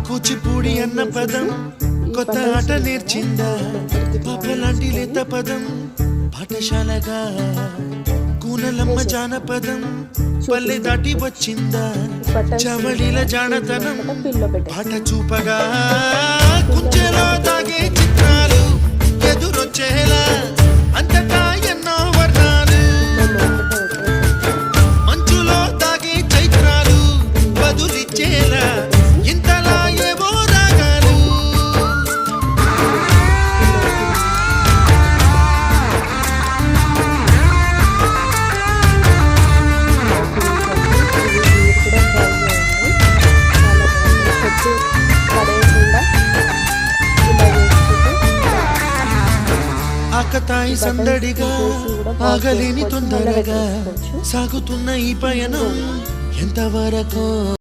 కూచిపూడి అన్న పదం కొత్త ఆట నేర్చిందా పాపలాంటి లేత పదం పాఠశాలగా కూనలమ్మ జానపదం పల్లె దాటి వచ్చిందా చవళిల జానతనం పాట చూపగా కుంచెలో తాగే చిత్రాలు ఎదురొచ్చేలా అంతటా ఎన్నో వర్ణాలు మంచులో తాగే చైత్రాలు బదులిచ్చేలా ఇంతలా ఏవో రాగాలు ఆకతాయి సందడిగా ఆగలేని తొందరగా సాగుతున్న ఈ పయనం ఎంతవరకు